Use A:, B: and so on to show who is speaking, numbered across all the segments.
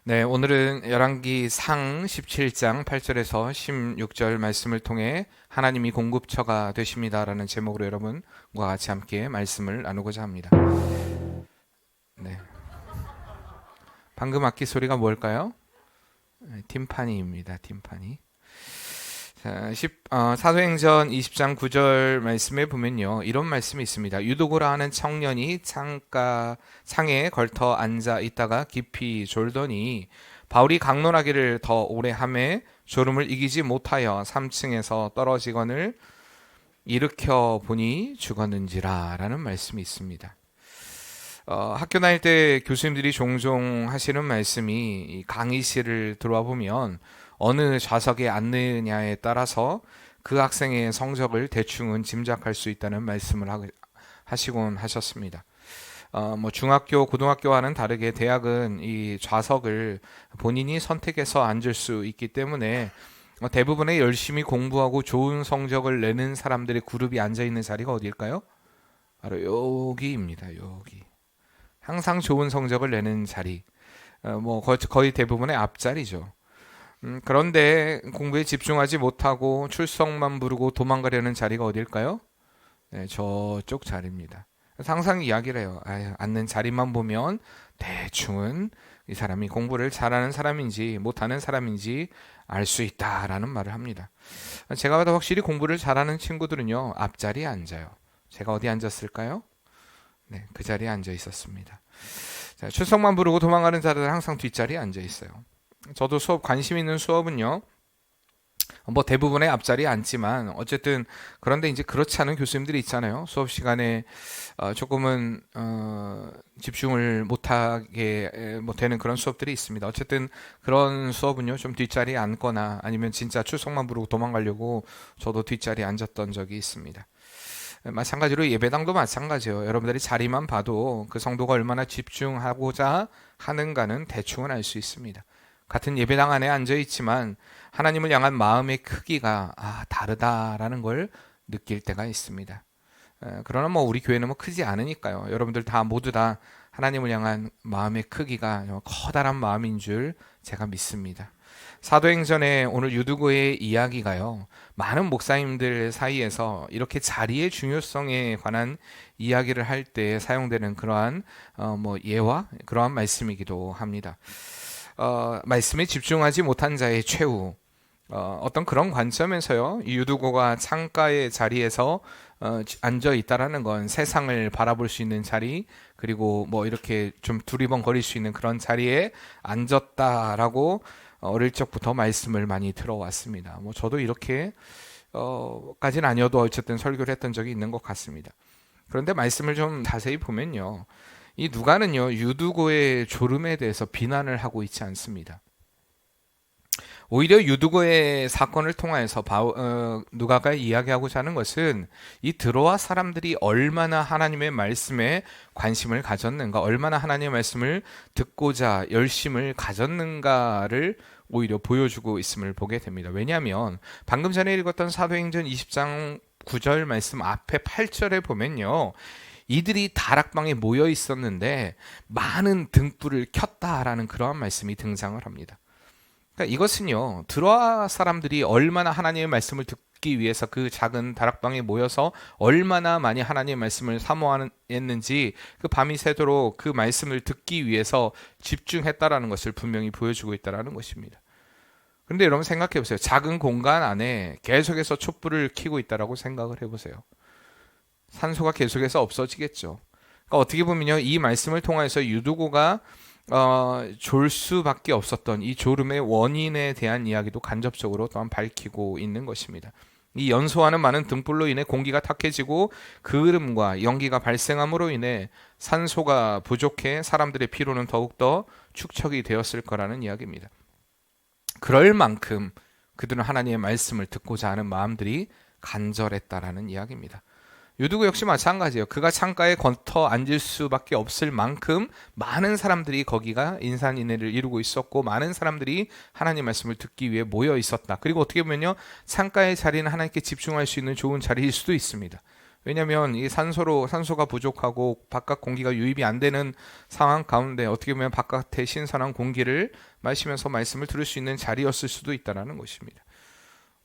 A: 네, 오늘은 열왕기상 17장 8절에서 16절 말씀을 통해 하나님이 공급처가 되십니다라는 제목으로 여러분과 같이 함께 말씀을 나누고자 합니다. 네, 방금 악기 소리가 뭘까요? 팀파니입니다. 팀파니. 자, 사도행전 20장 9절 말씀에 보면요, 이런 말씀이 있습니다. 유도고라 하는 청년이 창에 걸터 앉아 있다가 깊이 졸더니 바울이 강론하기를 더 오래 하매 졸음을 이기지 못하여 3층에서 떨어지거늘 일으켜 보니 죽었는지라 라는 말씀이 있습니다. 학교 다닐 때 교수님들이 종종 하시는 말씀이, 이 강의실을 들어와 보면 어느 좌석에 앉느냐에 따라서 그 학생의 성적을 대충은 짐작할 수 있다는 말씀을 하시곤 하셨습니다. 중학교, 고등학교와는 다르게 대학은 이 좌석을 본인이 선택해서 앉을 수 있기 때문에 대부분의 열심히 공부하고 좋은 성적을 내는 사람들의 그룹이 앉아 있는 자리가 어디일까요? 바로 여기입니다. 여기. 항상 좋은 성적을 내는 자리, 거의 대부분의 앞자리죠. 그런데 공부에 집중하지 못하고 출석만 부르고 도망가려는 자리가 어딜까요? 네, 저쪽 자리입니다. 항상 이야기를 해요. 앉는 자리만 보면 대충은 이 사람이 공부를 잘하는 사람인지 못하는 사람인지 알 수 있다라는 말을 합니다. 제가 봐도 확실히 공부를 잘하는 친구들은요, 앞자리에 앉아요. 제가 어디 앉았을까요? 네, 그 자리에 앉아 있었습니다. 자, 출석만 부르고 도망가는 자들은 항상 뒷자리에 앉아 있어요. 저도 관심 있는 수업은요, 대부분의 앞자리에 앉지만 어쨌든 그런데 이제 그렇지 않은 교수님들이 있잖아요. 수업 시간에 조금은 집중을 못하게 되는 그런 수업들이 있습니다. 어쨌든 그런 수업은요, 좀 뒷자리에 앉거나 아니면 진짜 출석만 부르고 도망가려고 저도 뒷자리에 앉았던 적이 있습니다. 마찬가지로 예배당도 마찬가지예요. 여러분들이 자리만 봐도 그 성도가 얼마나 집중하고자 하는가는 대충은 알 수 있습니다. 같은 예배당 안에 앉아 있지만 하나님을 향한 마음의 크기가 다르다라는 걸 느낄 때가 있습니다. 그러나 우리 교회는 크지 않으니까요. 여러분들 모두 다 하나님을 향한 마음의 크기가 커다란 마음인 줄 제가 믿습니다. 사도행전에 오늘 유두고의 이야기가요, 많은 목사님들 사이에서 이렇게 자리의 중요성에 관한 이야기를 할 때 사용되는 그러한 예와 그러한 말씀이기도 합니다. 말씀에 집중하지 못한 자의 최후, 어떤 그런 관점에서요, 유두고가 창가의 자리에서 앉아 있다라는 건 세상을 바라볼 수 있는 자리, 그리고 이렇게 좀 두리번거릴 수 있는 그런 자리에 앉았다라고 어릴 적부터 말씀을 많이 들어왔습니다. 저도 이렇게 까지는 아니어도 어쨌든 설교를 했던 적이 있는 것 같습니다. 그런데 말씀을 좀 자세히 보면요, 이 누가는요, 유두고의 졸음에 대해서 비난을 하고 있지 않습니다. 오히려 유두고의 사건을 통해서 누가가 이야기하고자 하는 것은 이 드로아 사람들이 얼마나 하나님의 말씀에 관심을 가졌는가, 얼마나 하나님의 말씀을 듣고자 열심을 가졌는가를 오히려 보여주고 있음을 보게 됩니다. 왜냐하면 방금 전에 읽었던 사도행전 20장 9절 말씀 앞에 8절에 보면요, 이들이 다락방에 모여 있었는데 많은 등불을 켰다라는 그러한 말씀이 등장을 합니다. 그러니까 이것은요, 드로아 사람들이 얼마나 하나님의 말씀을 듣기 위해서 그 작은 다락방에 모여서 얼마나 많이 하나님의 말씀을 사모했는지 그 밤이 새도록 그 말씀을 듣기 위해서 집중했다라는 것을 분명히 보여주고 있다는 것입니다. 그런데 여러분 생각해 보세요. 작은 공간 안에 계속해서 촛불을 켜고 있다라고 생각을 해보세요. 산소가 계속해서 없어지겠죠. 그러니까 어떻게 보면요, 이 말씀을 통해서 유두고가 졸 수밖에 없었던 이 졸음의 원인에 대한 이야기도 간접적으로 또한 밝히고 있는 것입니다. 이 연소하는 많은 등불로 인해 공기가 탁해지고 그을음과 연기가 발생함으로 인해 산소가 부족해 사람들의 피로는 더욱더 축적이 되었을 거라는 이야기입니다. 그럴 만큼 그들은 하나님의 말씀을 듣고자 하는 마음들이 간절했다라는 이야기입니다. 유두고 역시 마찬가지예요. 그가 창가에 걷어 앉을 수밖에 없을 만큼 많은 사람들이 거기가 인산인해를 이루고 있었고 많은 사람들이 하나님 말씀을 듣기 위해 모여 있었다. 그리고 어떻게 보면요, 창가의 자리는 하나님께 집중할 수 있는 좋은 자리일 수도 있습니다. 왜냐하면 이 산소가 부족하고 바깥 공기가 유입이 안 되는 상황 가운데 어떻게 보면 바깥의 신선한 공기를 마시면서 말씀을 들을 수 있는 자리였을 수도 있다는 것입니다.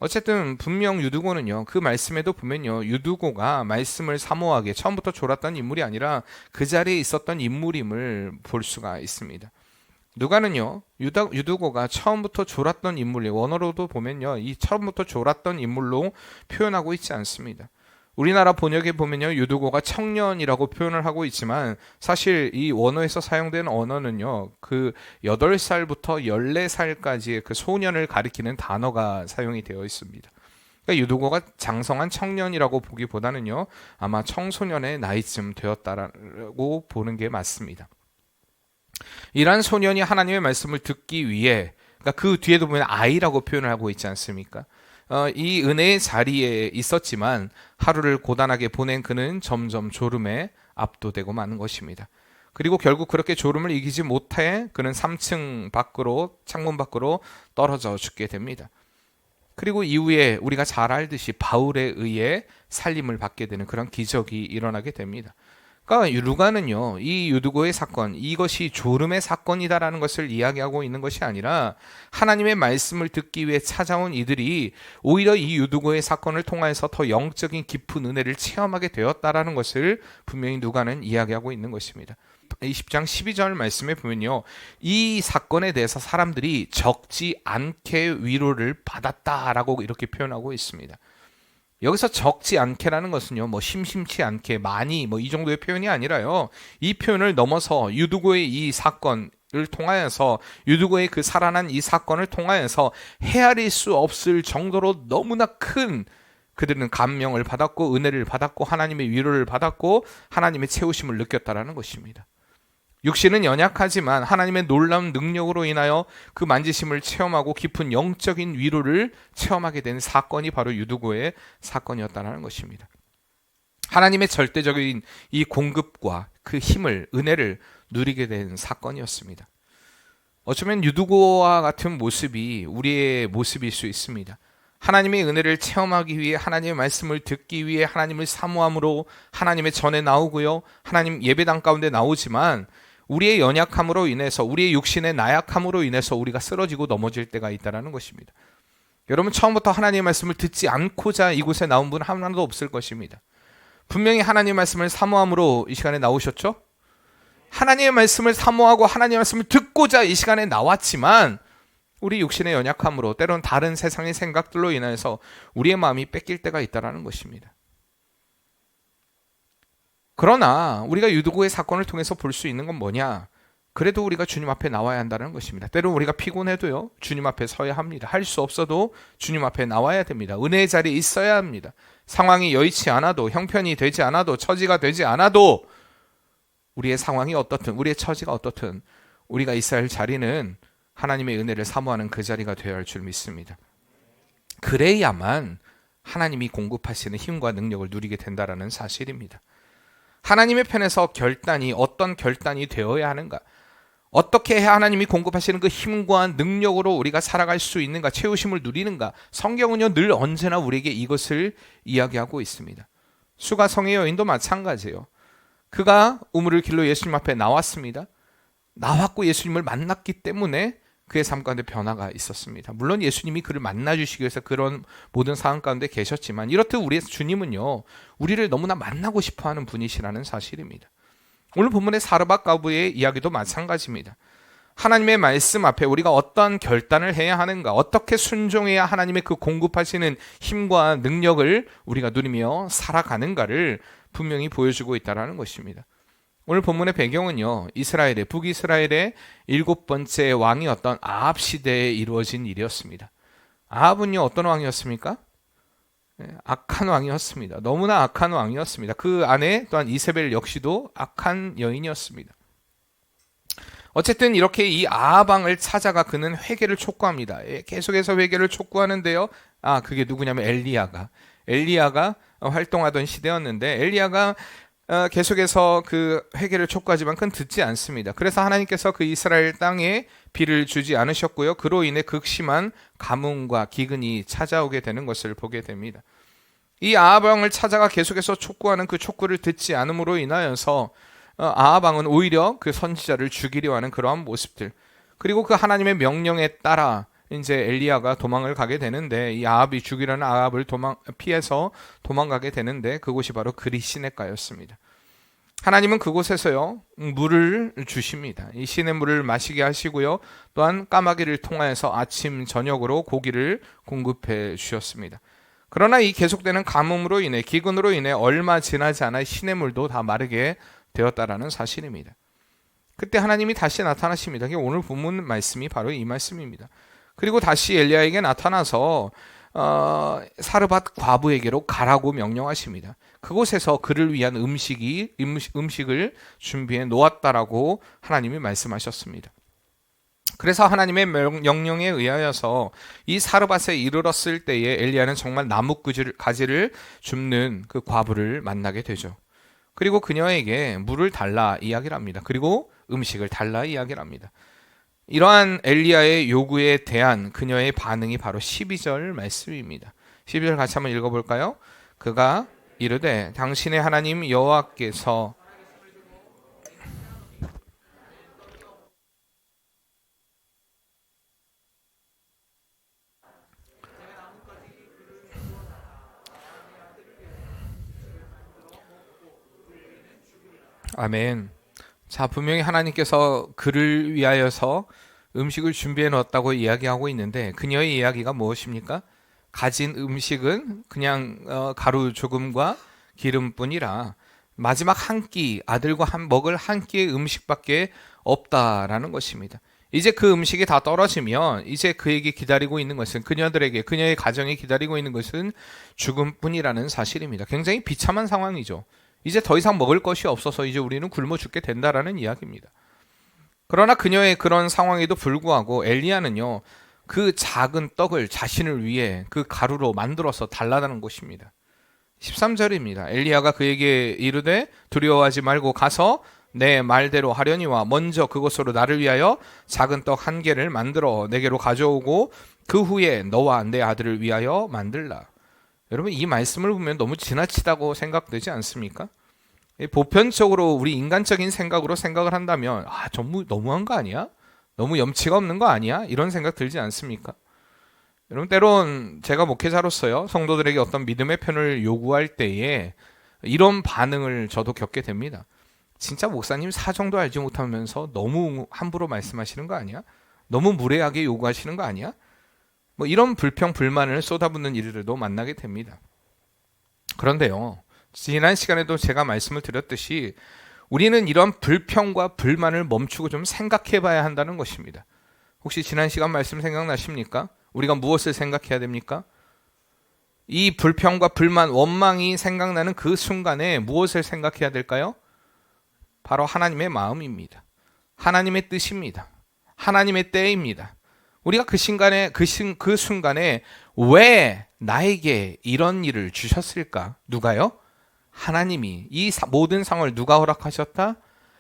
A: 어쨌든 분명 유두고는요, 그 말씀에도 보면요, 유두고가 말씀을 사모하게 처음부터 졸았던 인물이 아니라 그 자리에 있었던 인물임을 볼 수가 있습니다. 누가는요, 유두고가 처음부터 졸았던 인물이 원어로도 보면요, 이 처음부터 졸았던 인물로 표현하고 있지 않습니다. 우리나라 번역에 보면요, 유두고가 청년이라고 표현을 하고 있지만 사실 이 원어에서 사용된 언어는요, 그 8살부터 14살까지의 그 소년을 가리키는 단어가 사용이 되어 있습니다. 그러니까 유두고가 장성한 청년이라고 보기보다는요, 아마 청소년의 나이쯤 되었다라고 보는 게 맞습니다. 이러한 소년이 하나님의 말씀을 듣기 위해, 그러니까 그 뒤에도 보면 아이라고 표현을 하고 있지 않습니까? 이 은혜의 자리에 있었지만 하루를 고단하게 보낸 그는 점점 졸음에 압도되고 마는 것입니다. 그리고 결국 그렇게 졸음을 이기지 못해 그는 3층 밖으로, 창문 밖으로 떨어져 죽게 됩니다. 그리고 이후에 우리가 잘 알듯이 바울에 의해 살림을 받게 되는 그런 기적이 일어나게 됩니다. 그러니까 루가는요, 이 유두고의 사건, 이것이 졸음의 사건이다라는 것을 이야기하고 있는 것이 아니라 하나님의 말씀을 듣기 위해 찾아온 이들이 오히려 이 유두고의 사건을 통해서 더 영적인 깊은 은혜를 체험하게 되었다라는 것을 분명히 누가는 이야기하고 있는 것입니다. 20장 12절 말씀에 보면요, 이 사건에 대해서 사람들이 적지 않게 위로를 받았다라고 이렇게 표현하고 있습니다. 여기서 적지 않게라는 것은요, 뭐 심심치 않게, 많이, 뭐 이 정도의 표현이 아니라요, 이 표현을 넘어서 유두고의 이 사건을 통하여서, 유두고의 그 살아난 이 사건을 통하여서 헤아릴 수 없을 정도로 너무나 큰, 그들은 감명을 받았고 은혜를 받았고 하나님의 위로를 받았고 하나님의 채우심을 느꼈다라는 것입니다. 육신은 연약하지만 하나님의 놀라운 능력으로 인하여 그 만지심을 체험하고 깊은 영적인 위로를 체험하게 된 사건이 바로 유두고의 사건이었다는 것입니다. 하나님의 절대적인 이 공급과 그 힘을, 은혜를 누리게 된 사건이었습니다. 어쩌면 유두고와 같은 모습이 우리의 모습일 수 있습니다. 하나님의 은혜를 체험하기 위해, 하나님의 말씀을 듣기 위해 하나님을 사모함으로 하나님의 전에 나오고요, 하나님 예배당 가운데 나오지만 우리의 연약함으로 인해서, 우리의 육신의 나약함으로 인해서 우리가 쓰러지고 넘어질 때가 있다는 것입니다. 여러분, 처음부터 하나님의 말씀을 듣지 않고자 이곳에 나온 분 하나도 없을 것입니다. 분명히 하나님의 말씀을 사모함으로 이 시간에 나오셨죠? 하나님의 말씀을 사모하고 하나님의 말씀을 듣고자 이 시간에 나왔지만 우리 육신의 연약함으로, 때로는 다른 세상의 생각들로 인해서 우리의 마음이 뺏길 때가 있다는 것입니다. 그러나 우리가 유두고의 사건을 통해서 볼 수 있는 건 뭐냐? 그래도 우리가 주님 앞에 나와야 한다는 것입니다. 때로는 우리가 피곤해도요, 주님 앞에 서야 합니다. 할 수 없어도 주님 앞에 나와야 됩니다. 은혜의 자리에 있어야 합니다. 상황이 여의치 않아도, 형편이 되지 않아도, 처지가 되지 않아도, 우리의 상황이 어떻든, 우리의 처지가 어떻든 우리가 있어야 할 자리는 하나님의 은혜를 사모하는 그 자리가 되어야 할 줄 믿습니다. 그래야만 하나님이 공급하시는 힘과 능력을 누리게 된다는 사실입니다. 하나님의 편에서 결단이 어떤 결단이 되어야 하는가? 어떻게 해야 하나님이 공급하시는 그 힘과 능력으로 우리가 살아갈 수 있는가? 채우심을 누리는가? 성경은요, 늘 언제나 우리에게 이것을 이야기하고 있습니다. 수가성의 여인도 마찬가지예요. 그가 우물을 길로 예수님 앞에 나왔습니다. 나왔고 예수님을 만났기 때문에 그의 삶 가운데 변화가 있었습니다. 물론 예수님이 그를 만나주시기 위해서 그런 모든 상황 가운데 계셨지만, 이렇듯 우리의 주님은요, 우리를 너무나 만나고 싶어하는 분이시라는 사실입니다. 오늘 본문의 사르밧 과부의 이야기도 마찬가지입니다. 하나님의 말씀 앞에 우리가 어떤 결단을 해야 하는가, 어떻게 순종해야 하나님의 그 공급하시는 힘과 능력을 우리가 누리며 살아가는가를 분명히 보여주고 있다는 것입니다. 오늘 본문의 배경은요, 북이스라엘의 7번째 왕이었던 아합 시대에 이루어진 일이었습니다. 아합은요, 어떤 왕이었습니까? 악한 왕이었습니다. 너무나 악한 왕이었습니다. 그 안에 또한 이세벨 역시도 악한 여인이었습니다. 어쨌든 이렇게 이 아합 왕을 찾아가 그는 회개를 촉구합니다. 계속해서 회개를 촉구하는데요, 그게 누구냐면 엘리야가 활동하던 시대였는데, 엘리야가 계속해서 그 회개를 촉구하지만 그건 듣지 않습니다. 그래서 하나님께서 그 이스라엘 땅에 비를 주지 않으셨고요, 그로 인해 극심한 가뭄과 기근이 찾아오게 되는 것을 보게 됩니다. 이 아합 왕을 찾아가 계속해서 촉구하는 그 촉구를 듣지 않음으로 인하여서 아합 왕은 오히려 그 선지자를 죽이려 하는 그러한 모습들, 그리고 그 하나님의 명령에 따라 이제 엘리야가 도망을 가게 되는데, 이 아합이 죽이려는 아합을 피해서 도망가게 되는데, 그곳이 바로 그리시네가였습니다. 하나님은 그곳에서요 물을 주십니다. 이 시냇물을 마시게 하시고요, 또한 까마귀를 통하여서 아침 저녁으로 고기를 공급해 주셨습니다. 그러나 이 계속되는 가뭄으로 인해, 기근으로 인해 얼마 지나지 않아 시냇물도 다 마르게 되었다라는 사실입니다. 그때 하나님이 다시 나타나십니다. 오늘 본문 말씀이 바로 이 말씀입니다. 그리고 다시 엘리야에게 나타나서 사르밧 과부에게로 가라고 명령하십니다. 그곳에서 그를 위한 음식을 준비해 놓았다라고 하나님이 말씀하셨습니다. 그래서 하나님의 명령에 의하여서 이 사르밧에 이르렀을 때에 엘리야는 정말 나뭇가지를 줍는 그 과부를 만나게 되죠. 그리고 그녀에게 물을 달라 이야기를 합니다. 그리고 음식을 달라 이야기를 합니다. 이러한 엘리야의 요구에 대한 그녀의 반응이 바로 12절 말씀입니다. 12절 같이 한번 읽어볼까요? 그가 이르되 당신의 하나님 여호와께서 아멘. 자, 분명히 하나님께서 그를 위하여서 음식을 준비해 놓았다고 이야기하고 있는데, 그녀의 이야기가 무엇입니까? 가진 음식은 그냥 가루 조금과 기름뿐이라 마지막 한 끼, 아들과 먹을 한 끼의 음식밖에 없다라는 것입니다. 이제 그 음식이 다 떨어지면 이제 그에게 기다리고 있는 것은, 그녀의 가정이 기다리고 있는 것은 죽음뿐이라는 사실입니다. 굉장히 비참한 상황이죠. 이제 더 이상 먹을 것이 없어서 이제 우리는 굶어 죽게 된다라는 이야기입니다. 그러나 그녀의 그런 상황에도 불구하고 엘리야는요, 그 작은 떡을 자신을 위해 그 가루로 만들어서 달라는 것입니다. 13절입니다. 엘리야가 그에게 이르되 두려워하지 말고 가서 내 말대로 하려니와 먼저 그것으로 나를 위하여 작은 떡 1개를 만들어 내게로 가져오고 그 후에 너와 내 아들을 위하여 만들라. 여러분, 이 말씀을 보면 너무 지나치다고 생각되지 않습니까? 보편적으로 우리 인간적인 생각으로 생각을 한다면 정말 너무한 거 아니야? 너무 염치가 없는 거 아니야? 이런 생각 들지 않습니까? 여러분, 때론 제가 목회자로서요, 성도들에게 어떤 믿음의 편을 요구할 때에 이런 반응을 저도 겪게 됩니다. 진짜 목사님 사정도 알지 못하면서 너무 함부로 말씀하시는 거 아니야? 너무 무례하게 요구하시는 거 아니야? 뭐 이런 불평 불만을 쏟아붓는 일들도 만나게 됩니다. 그런데요, 지난 시간에도 제가 말씀을 드렸듯이 우리는 이런 불평과 불만을 멈추고 좀 생각해 봐야 한다는 것입니다. 혹시 지난 시간 말씀 생각나십니까? 우리가 무엇을 생각해야 됩니까? 이 불평과 불만, 원망이 생각나는 그 순간에 무엇을 생각해야 될까요? 바로 하나님의 마음입니다. 하나님의 뜻입니다. 하나님의 때입니다. 우리가 그 순간에 왜 나에게 이런 일을 주셨을까? 누가요? 하나님이. 이 모든 상황을 누가 허락하셨다?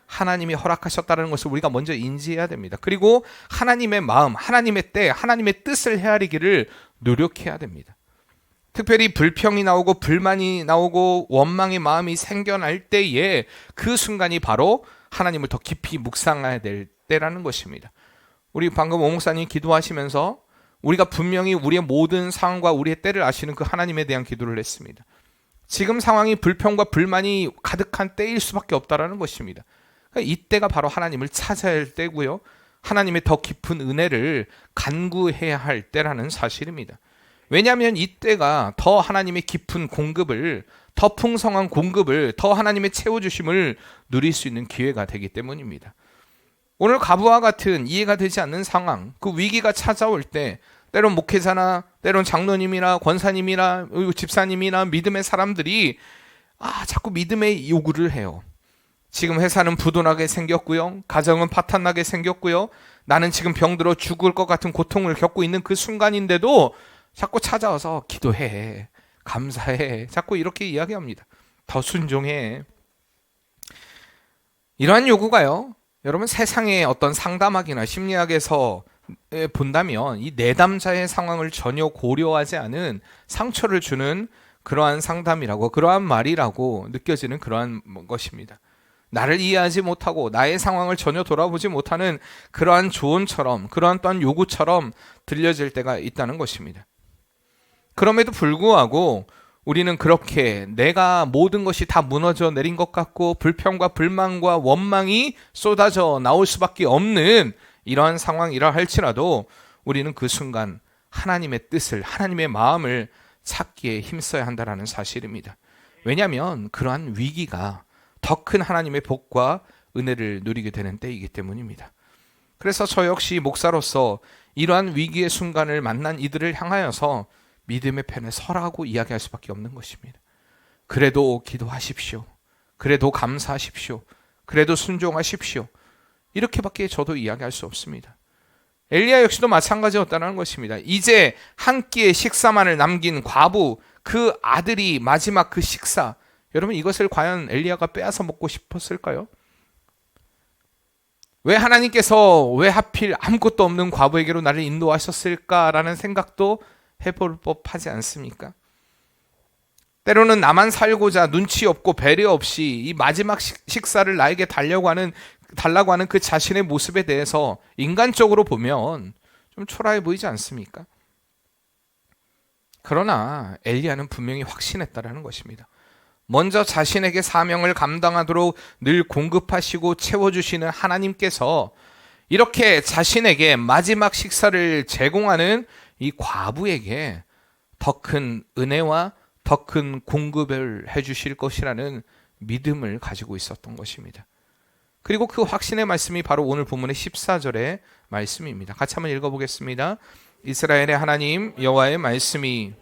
A: 하나님이 허락하셨다는 것을 우리가 먼저 인지해야 됩니다. 그리고 하나님의 마음, 하나님의 때, 하나님의 뜻을 헤아리기를 노력해야 됩니다. 특별히 불평이 나오고 불만이 나오고 원망의 마음이 생겨날 때에 그 순간이 바로 하나님을 더 깊이 묵상해야 될 때라는 것입니다. 우리 방금 오 목사님 기도하시면서 우리가 분명히 우리의 모든 상황과 우리의 때를 아시는 그 하나님에 대한 기도를 했습니다. 지금 상황이 불평과 불만이 가득한 때일 수밖에 없다라는 것입니다. 그러니까 이때가 바로 하나님을 찾아야 할 때고요, 하나님의 더 깊은 은혜를 간구해야 할 때라는 사실입니다. 왜냐하면 이때가 더 하나님의 깊은 공급을, 더 풍성한 공급을, 더 하나님의 채워주심을 누릴 수 있는 기회가 되기 때문입니다. 오늘 가부와 같은 이해가 되지 않는 상황, 그 위기가 찾아올 때 때론 목회자나 때론 장로님이나 권사님이나 집사님이나 믿음의 사람들이 자꾸 믿음의 요구를 해요. 지금 회사는 부도나게 생겼고요, 가정은 파탄나게 생겼고요, 나는 지금 병들어 죽을 것 같은 고통을 겪고 있는 그 순간인데도 자꾸 찾아와서 기도해, 감사해, 자꾸 이렇게 이야기합니다. 더 순종해. 이러한 요구가요, 여러분, 세상의 어떤 상담학이나 심리학에서 본다면 이 내담자의 상황을 전혀 고려하지 않은 상처를 주는 그러한 상담이라고, 그러한 말이라고 느껴지는 그러한 것입니다. 나를 이해하지 못하고 나의 상황을 전혀 돌아보지 못하는 그러한 조언처럼, 그러한 또한 요구처럼 들려질 때가 있다는 것입니다. 그럼에도 불구하고 우리는 그렇게 내가 모든 것이 다 무너져 내린 것 같고 불평과 불만과 원망이 쏟아져 나올 수밖에 없는 이러한 상황이라 할지라도 우리는 그 순간 하나님의 뜻을, 하나님의 마음을 찾기에 힘써야 한다는 사실입니다. 왜냐하면 그러한 위기가 더 큰 하나님의 복과 은혜를 누리게 되는 때이기 때문입니다. 그래서 저 역시 목사로서 이러한 위기의 순간을 만난 이들을 향하여서 믿음의 편에 서라고 이야기할 수밖에 없는 것입니다. 그래도 기도하십시오. 그래도 감사하십시오. 그래도 순종하십시오. 이렇게밖에 저도 이야기할 수 없습니다. 엘리야 역시도 마찬가지였다는 것입니다. 이제 한 끼의 식사만을 남긴 과부, 그 아들이 마지막 그 식사, 여러분 이것을 과연 엘리야가 빼앗아 먹고 싶었을까요? 왜 하나님께서 왜 하필 아무것도 없는 과부에게로 나를 인도하셨을까라는 생각도 해볼 법하지 않습니까? 때로는 나만 살고자 눈치 없고 배려 없이 이 마지막 식사를 나에게 달라고 하는 그 자신의 모습에 대해서 인간적으로 보면 좀 초라해 보이지 않습니까? 그러나 엘리야는 분명히 확신했다라는 것입니다. 먼저 자신에게 사명을 감당하도록 늘 공급하시고 채워주시는 하나님께서 이렇게 자신에게 마지막 식사를 제공하는 이 과부에게 더 큰 은혜와 더 큰 공급을 해주실 것이라는 믿음을 가지고 있었던 것입니다. 그리고 그 확신의 말씀이 바로 오늘 본문의 14절의 말씀입니다. 같이 한번 읽어보겠습니다. 이스라엘의 하나님 여호와의 말씀이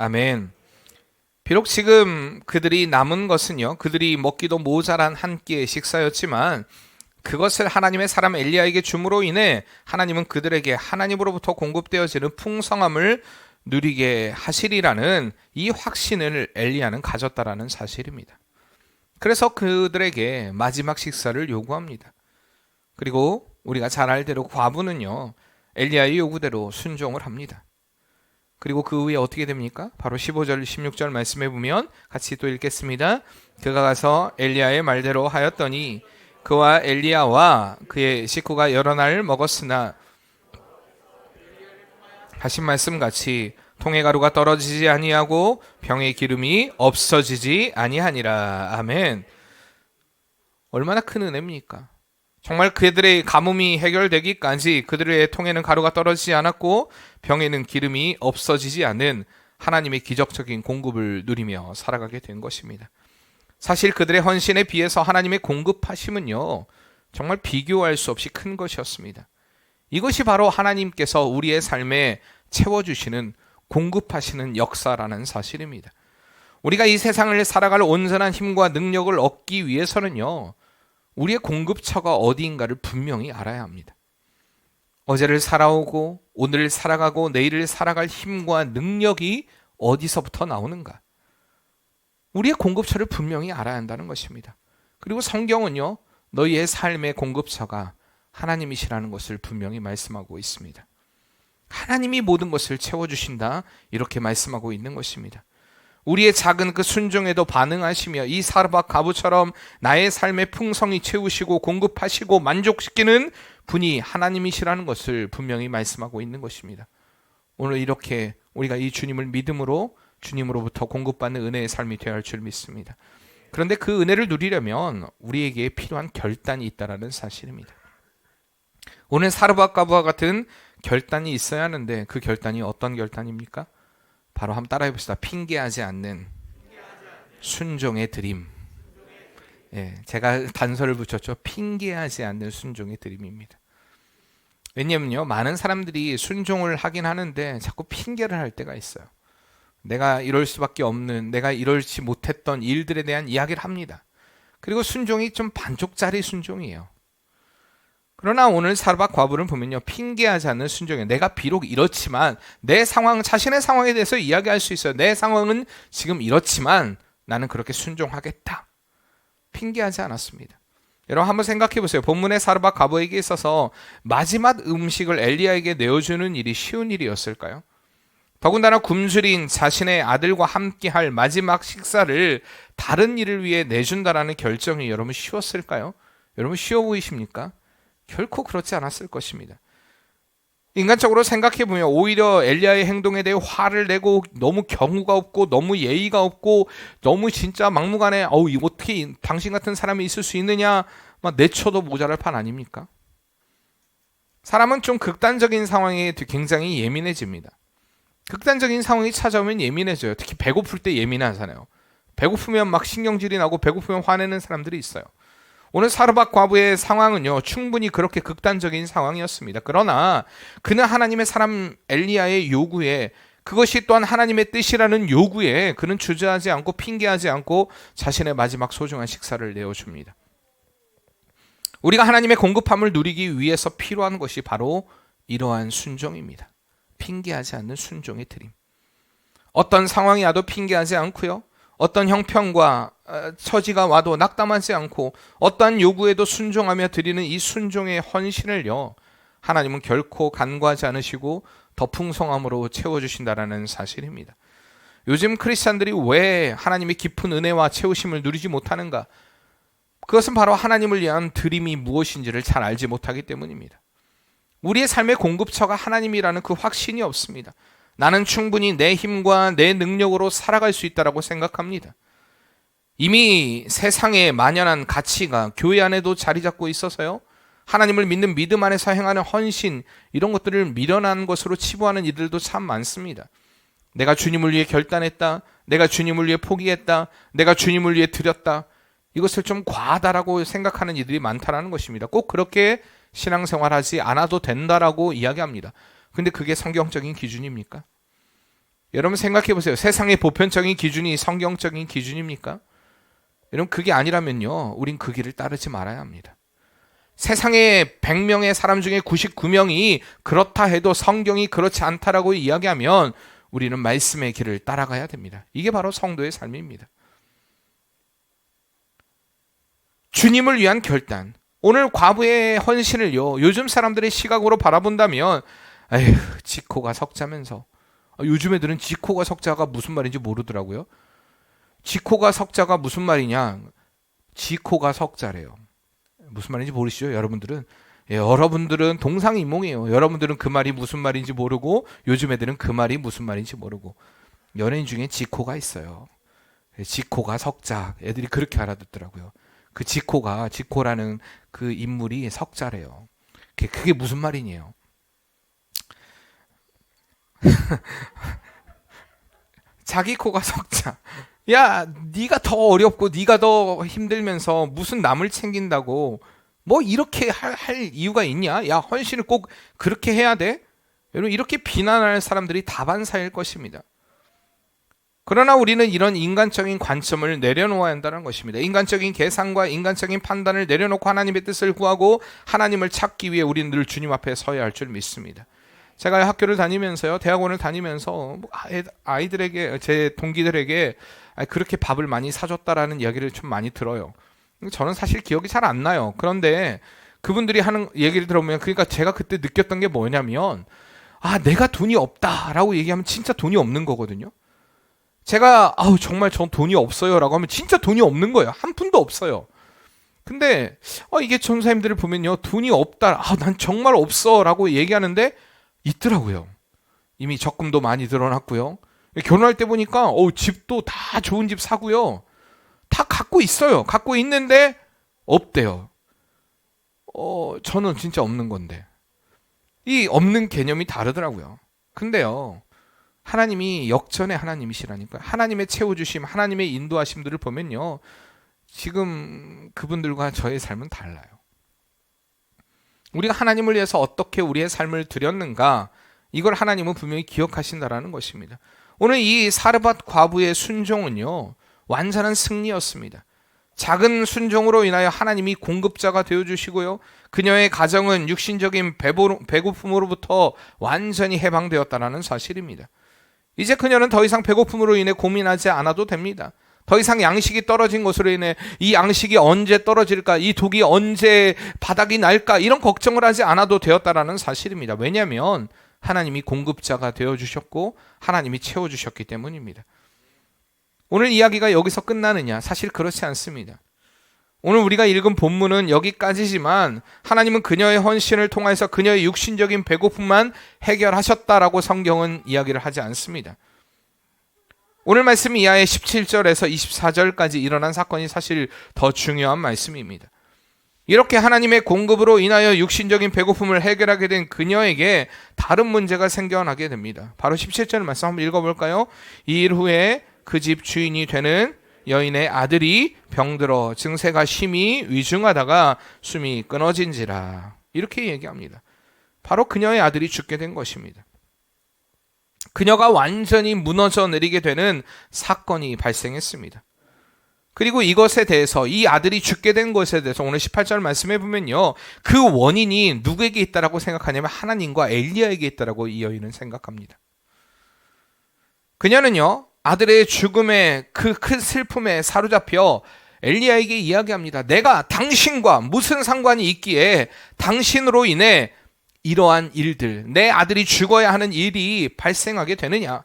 A: 아멘. 비록 지금 그들이 남은 것은요, 그들이 먹기도 모자란 한 끼의 식사였지만 그것을 하나님의 사람 엘리야에게 줌으로 인해 하나님은 그들에게 하나님으로부터 공급되어지는 풍성함을 누리게 하시리라는 이 확신을 엘리야는 가졌다라는 사실입니다. 그래서 그들에게 마지막 식사를 요구합니다. 그리고 우리가 잘 알대로 과부는요, 엘리야의 요구대로 순종을 합니다. 그리고 그 후에 어떻게 됩니까? 바로 15절, 16절 말씀해 보면 같이 또 읽겠습니다. 그가 가서 엘리야의 말대로 하였더니 그와 엘리야와 그의 식구가 여러 날 먹었으나 하신 말씀 같이 통의 가루가 떨어지지 아니하고 병의 기름이 없어지지 아니하니라. 아멘. 얼마나 큰 은혜입니까? 정말 그들의 가뭄이 해결되기까지 그들의 통에는 가루가 떨어지지 않았고 병에는 기름이 없어지지 않는 하나님의 기적적인 공급을 누리며 살아가게 된 것입니다. 사실 그들의 헌신에 비해서 하나님의 공급하심은요, 정말 비교할 수 없이 큰 것이었습니다. 이것이 바로 하나님께서 우리의 삶에 채워주시는, 공급하시는 역사라는 사실입니다. 우리가 이 세상을 살아갈 온전한 힘과 능력을 얻기 위해서는요, 우리의 공급처가 어디인가를 분명히 알아야 합니다. 어제를 살아오고 오늘을 살아가고 내일을 살아갈 힘과 능력이 어디서부터 나오는가? 우리의 공급처를 분명히 알아야 한다는 것입니다. 그리고 성경은요, 너희의 삶의 공급처가 하나님이시라는 것을 분명히 말씀하고 있습니다. 하나님이 모든 것을 채워주신다, 이렇게 말씀하고 있는 것입니다. 우리의 작은 그 순종에도 반응하시며 이 사르밧 과부처럼 나의 삶의 풍성히 채우시고 공급하시고 만족시키는 분이 하나님이시라는 것을 분명히 말씀하고 있는 것입니다. 오늘 이렇게 우리가 이 주님을 믿음으로 주님으로부터 공급받는 은혜의 삶이 되어야 할 줄 믿습니다. 그런데 그 은혜를 누리려면 우리에게 필요한 결단이 있다는 사실입니다. 오늘 사르밧 과부와 같은 결단이 있어야 하는데 그 결단이 어떤 결단입니까? 바로 한번 따라해 봅시다. 핑계하지 않는 순종의 드림. 예, 제가 단서를 붙였죠. 핑계하지 않는 순종의 드림입니다. 왜냐면요, 많은 사람들이 순종을 하긴 하는데 자꾸 핑계를 할 때가 있어요. 내가 이럴 수밖에 없는, 내가 이럴지 못했던 일들에 대한 이야기를 합니다. 그리고 순종이 좀 반쪽짜리 순종이에요. 그러나 오늘 사르밧 과부를 보면요, 핑계하지 않는 순종이에요. 내가 비록 이렇지만 내 상황, 자신의 상황에 대해서 이야기할 수 있어요. 내 상황은 지금 이렇지만 나는 그렇게 순종하겠다. 핑계하지 않았습니다. 여러분 한번 생각해 보세요. 본문의 사르밧 과부에게 있어서 마지막 음식을 엘리야에게 내어주는 일이 쉬운 일이었을까요? 더군다나 굶주린 자신의 아들과 함께할 마지막 식사를 다른 일을 위해 내준다라는 결정이 여러분 쉬웠을까요? 여러분 쉬워 보이십니까? 결코 그렇지 않았을 것입니다. 인간적으로 생각해보면 오히려 엘리야의 행동에 대해 화를 내고 너무 경우가 없고 너무 예의가 없고 너무 진짜 막무가내 이거 어떻게 당신 같은 사람이 있을 수 있느냐 막 내쳐도 모자랄 판 아닙니까? 사람은 좀 극단적인 상황에 굉장히 예민해집니다. 극단적인 상황이 찾아오면 예민해져요. 특히 배고플 때 예민하잖아요. 배고프면 막 신경질이 나고 배고프면 화내는 사람들이 있어요. 오늘 사르밧 과부의 상황은요, 충분히 그렇게 극단적인 상황이었습니다. 그러나 그는 하나님의 사람 엘리야의 요구에, 그것이 또한 하나님의 뜻이라는 요구에 그는 주저하지 않고 핑계하지 않고 자신의 마지막 소중한 식사를 내어줍니다. 우리가 하나님의 공급함을 누리기 위해서 필요한 것이 바로 이러한 순종입니다. 핑계하지 않는 순종의 드림. 어떤 상황이 와도 핑계하지 않고요. 어떤 형편과 처지가 와도 낙담하지 않고 어떠한 요구에도 순종하며 드리는 이 순종의 헌신을요, 하나님은 결코 간과하지 않으시고 더 풍성함으로 채워주신다라는 사실입니다. 요즘 크리스찬들이 왜 하나님의 깊은 은혜와 채우심을 누리지 못하는가? 그것은 바로 하나님을 위한 드림이 무엇인지를 잘 알지 못하기 때문입니다. 우리의 삶의 공급처가 하나님이라는 그 확신이 없습니다. 나는 충분히 내 힘과 내 능력으로 살아갈 수 있다고 생각합니다. 이미 세상에 만연한 가치가 교회 안에도 자리 잡고 있어서요, 하나님을 믿는 믿음 안에서 행하는 헌신, 이런 것들을 미련한 것으로 치부하는 이들도 참 많습니다. 내가 주님을 위해 결단했다, 내가 주님을 위해 포기했다, 내가 주님을 위해 드렸다, 이것을 좀 과하다라고 생각하는 이들이 많다라는 것입니다. 꼭 그렇게 신앙생활하지 않아도 된다라고 이야기합니다. 근데 그게 성경적인 기준입니까? 여러분 생각해 보세요. 세상의 보편적인 기준이 성경적인 기준입니까? 여러분 그게 아니라면요, 우린 그 길을 따르지 말아야 합니다. 세상의 100명의 사람 중에 99명이 그렇다 해도 성경이 그렇지 않다라고 이야기하면 우리는 말씀의 길을 따라가야 됩니다. 이게 바로 성도의 삶입니다. 주님을 위한 결단. 오늘 과부의 헌신을요, 요즘 사람들의 시각으로 바라본다면 에휴, 지코가 석자면서, 요즘 애들은 지코가 석자가 무슨 말인지 모르더라고요. 지코가 석자가 무슨 말이냐? 지코가 석자래요. 무슨 말인지 모르시죠? 여러분들은? 여러분들은 동상이몽이에요. 여러분들은 그 말이 무슨 말인지 모르고 요즘 애들은 그 말이 무슨 말인지 모르고. 연예인 중에 지코가 있어요. 지코가 석자. 애들이 그렇게 알아듣더라고요. 그 지코라는 그 인물이 석자래요. 그게 무슨 말이냐요? 자기 코가 석자. 야, 네가 더 어렵고 네가 더 힘들면서 무슨 남을 챙긴다고 뭐 이렇게 할 이유가 있냐? 야, 헌신을 꼭 그렇게 해야 돼? 여러분 이렇게 비난할 사람들이 다반사일 것입니다. 그러나 우리는 이런 인간적인 관점을 내려놓아야 한다는 것입니다. 인간적인 계산과 인간적인 판단을 내려놓고 하나님의 뜻을 구하고 하나님을 찾기 위해 우리는 늘 주님 앞에 서야 할 줄 믿습니다. 제가 학교를 다니면서요, 대학원을 다니면서 아이들에게, 제 동기들에게 그렇게 밥을 많이 사줬다라는 이야기를 좀 많이 들어요. 저는 사실 기억이 잘 안 나요. 그런데 그분들이 하는 얘기를 들어보면, 그러니까 제가 그때 느꼈던 게 뭐냐면, 내가 돈이 없다라고 얘기하면 진짜 돈이 없는 거거든요. 제가 정말 전 돈이 없어요 라고 하면 진짜 돈이 없는 거예요. 한 푼도 없어요. 근데 이게 전사님들을 보면요, 돈이 없다, 난 정말 없어 라고 얘기하는데 있더라고요. 이미 적금도 많이 들어놨고요. 결혼할 때 보니까 집도 다 좋은 집 사고요. 다 갖고 있어요. 갖고 있는데 없대요. 저는 진짜 없는 건데. 이 없는 개념이 다르더라고요. 근데요, 하나님이 역전의 하나님이시라니까요. 하나님의 채워주심, 하나님의 인도하심들을 보면요, 지금 그분들과 저의 삶은 달라요. 우리가 하나님을 위해서 어떻게 우리의 삶을 드렸는가, 이걸 하나님은 분명히 기억하신다라는 것입니다. 오늘 이 사르밧 과부의 순종은요, 완전한 승리였습니다. 작은 순종으로 인하여 하나님이 공급자가 되어주시고요, 그녀의 가정은 육신적인 배고픔으로부터 완전히 해방되었다는 사실입니다. 이제 그녀는 더 이상 배고픔으로 인해 고민하지 않아도 됩니다. 더 이상 양식이 떨어진 것으로 인해 이 양식이 언제 떨어질까, 이 독이 언제 바닥이 날까, 이런 걱정을 하지 않아도 되었다라는 사실입니다. 왜냐하면 하나님이 공급자가 되어주셨고 하나님이 채워주셨기 때문입니다. 오늘 이야기가 여기서 끝나느냐? 사실 그렇지 않습니다. 오늘 우리가 읽은 본문은 여기까지지만 하나님은 그녀의 헌신을 통해서 그녀의 육신적인 배고픔만 해결하셨다라고 성경은 이야기를 하지 않습니다. 오늘 말씀 이하의 17절에서 24절까지 일어난 사건이 사실 더 중요한 말씀입니다. 이렇게 하나님의 공급으로 인하여 육신적인 배고픔을 해결하게 된 그녀에게 다른 문제가 생겨나게 됩니다. 바로 17절 말씀 한번 읽어볼까요? 이 일 후에 그 집 주인이 되는 여인의 아들이 병들어 증세가 심히 위중하다가 숨이 끊어진지라. 이렇게 얘기합니다. 바로 그녀의 아들이 죽게 된 것입니다. 그녀가 완전히 무너져 내리게 되는 사건이 발생했습니다. 그리고 이것에 대해서, 이 아들이 죽게 된 것에 대해서 오늘 18절 말씀해 보면요, 그 원인이 누구에게 있다라고 생각하냐면 하나님과 엘리야에게 있다라고 이 여인은 생각합니다. 그녀는요, 아들의 죽음의 그 큰 슬픔에 사로잡혀 엘리야에게 이야기합니다. 내가 당신과 무슨 상관이 있기에 당신으로 인해 이러한 일들, 내 아들이 죽어야 하는 일이 발생하게 되느냐.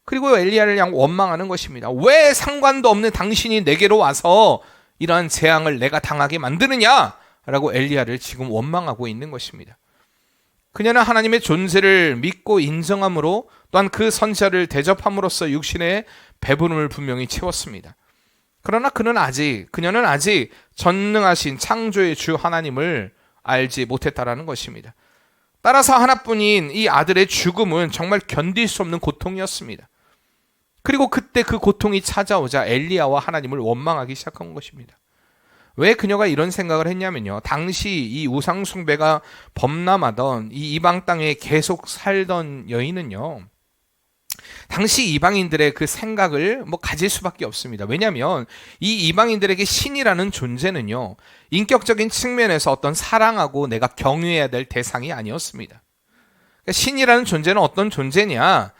A: 그리고 엘리야를 그냥 원망하는 것입니다. 왜 상관도 없는 당신이 내게로 와서 이러한 재앙을 내가 당하게 만드느냐 라고 엘리야를 지금 원망하고 있는 것입니다. 그녀는 하나님의 존재를 믿고 인정함으로 또한 그 선지자를 대접함으로써 육신의 배부름을 분명히 채웠습니다. 그러나 그녀는 아직 전능하신 창조의 주 하나님을 알지 못했다라는 것입니다. 따라서 하나뿐인 이 아들의 죽음은 정말 견딜 수 없는 고통이었습니다. 그리고 그때 그 고통이 찾아오자 엘리야와 하나님을 원망하기 시작한 것입니다. 왜 그녀가 이런 생각을 했냐면요, 당시 이 우상 숭배가 범람하던 이 이방 땅에 계속 살던 여인은요, 당시 이방인들의 그 생각을 가질 수밖에 없습니다. 왜냐하면 이 이방인들에게 신이라는 존재는요, 인격적인 측면에서 어떤 사랑하고 내가 경외해야 될 대상이 아니었습니다. 그러니까 신이라는 존재는 어떤 존재냐?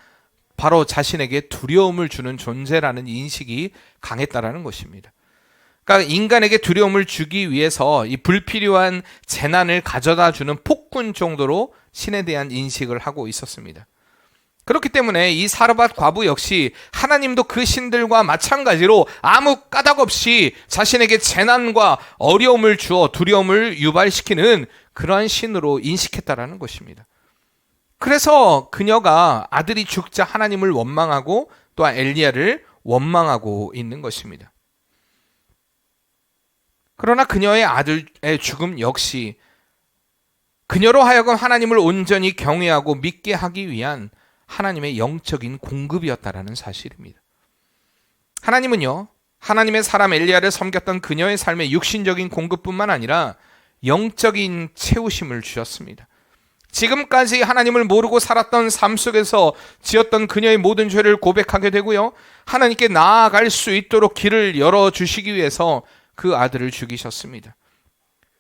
A: 바로 자신에게 두려움을 주는 존재라는 인식이 강했다라는 것입니다. 그러니까 인간에게 두려움을 주기 위해서 이 불필요한 재난을 가져다 주는 폭군 정도로 신에 대한 인식을 하고 있었습니다. 그렇기 때문에 이 사르밧 과부 역시 하나님도 그 신들과 마찬가지로 아무 까닭 없이 자신에게 재난과 어려움을 주어 두려움을 유발시키는 그러한 신으로 인식했다라는 것입니다. 그래서 그녀가 아들이 죽자 하나님을 원망하고 또한 엘리야를 원망하고 있는 것입니다. 그러나 그녀의 아들의 죽음 역시 그녀로 하여금 하나님을 온전히 경외하고 믿게 하기 위한 하나님의 영적인 공급이었다라는 사실입니다. 하나님은요, 하나님의 사람 엘리야를 섬겼던 그녀의 삶에 육신적인 공급뿐만 아니라 영적인 채우심을 주셨습니다. 지금까지 하나님을 모르고 살았던 삶 속에서 지었던 그녀의 모든 죄를 고백하게 되고요, 하나님께 나아갈 수 있도록 길을 열어주시기 위해서 그 아들을 죽이셨습니다.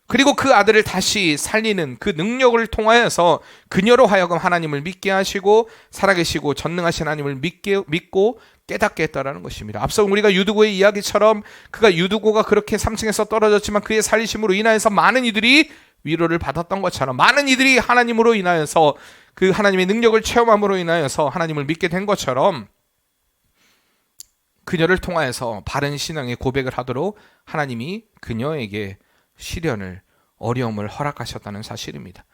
A: 그리고 그 아들을 다시 살리는 그 능력을 통하여서 그녀로 하여금 하나님을 믿게 하시고 살아계시고 전능하신 하나님을 믿고 깨닫게 했다라는 것입니다. 앞서 우리가 유두고의 이야기처럼 유두고가 그렇게 3층에서 떨어졌지만 그의 살리심으로 인하여서 많은 이들이 위로를 받았던 것처럼, 많은 이들이 하나님으로 인하여서 그 하나님의 능력을 체험함으로 인하여서 하나님을 믿게 된 것처럼 그녀를 통하여서 바른 신앙의 고백을 하도록 하나님이 그녀에게 시련을, 어려움을 허락하셨다는 사실입니다.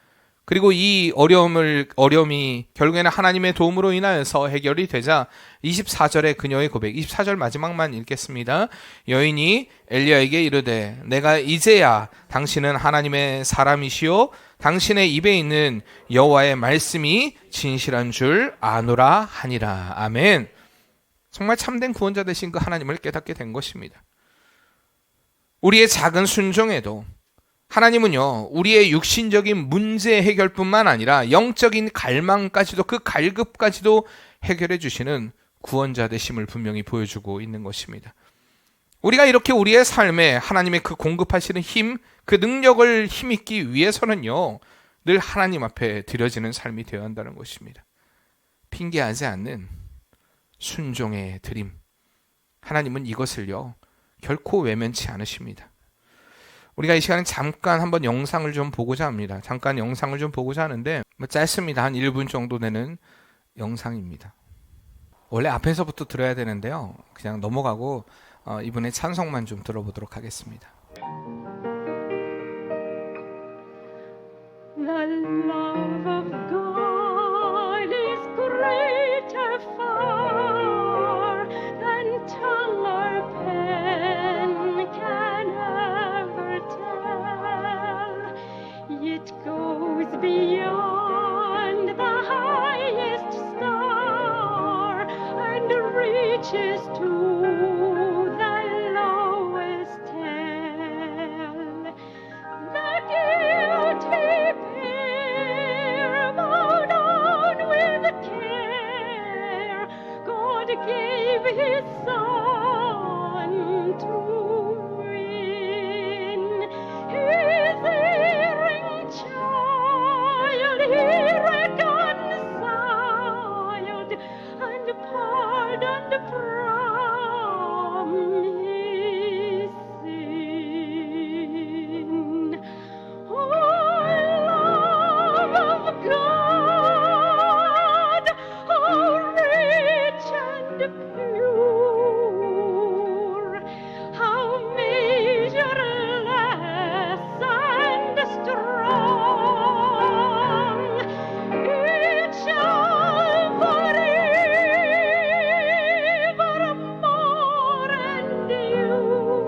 A: 그리고 이 어려움이 결국에는 하나님의 도움으로 인하여서 해결이 되자 24절의 그녀의 고백, 24절 마지막만 읽겠습니다. 여인이 엘리야에게 이르되 내가 이제야 당신은 하나님의 사람이시오 당신의 입에 있는 여호와의 말씀이 진실한 줄 아노라 하니라. 아멘. 정말 참된 구원자 되신 그 하나님을 깨닫게 된 것입니다. 우리의 작은 순종에도 하나님은요, 우리의 육신적인 문제 해결뿐만 아니라 영적인 갈망까지도, 그 갈급까지도 해결해 주시는 구원자 되심을 분명히 보여주고 있는 것입니다. 우리가 이렇게 우리의 삶에 하나님의 그 공급하시는 힘, 그 능력을 힘입기 위해서는요, 늘 하나님 앞에 드려지는 삶이 되어야 한다는 것입니다. 핑계하지 않는 순종의 드림, 하나님은 이것을요 결코 외면치 않으십니다. 우리가 이 시간에 잠깐 한번 영상을 좀 보고자 합니다. 잠깐 영상을 좀 보고자 하는데 짧습니다. 한 1분 정도 되는 영상입니다. 원래 앞에서부터 들어야 되는데요, 그냥 넘어가고 이분의 찬송만 좀 들어보도록 하겠습니다.
B: The love of God is greater far than tongue or pen can ever tell. It goes beyond the highest star and reaches to the lowest hell. The guilty pair bow down with care. God gave His Son to win His erring child. He reconciled and pardoned from his sin. Oh, love of God, how rich and pure, how measureless and strong, it shall forevermore endure.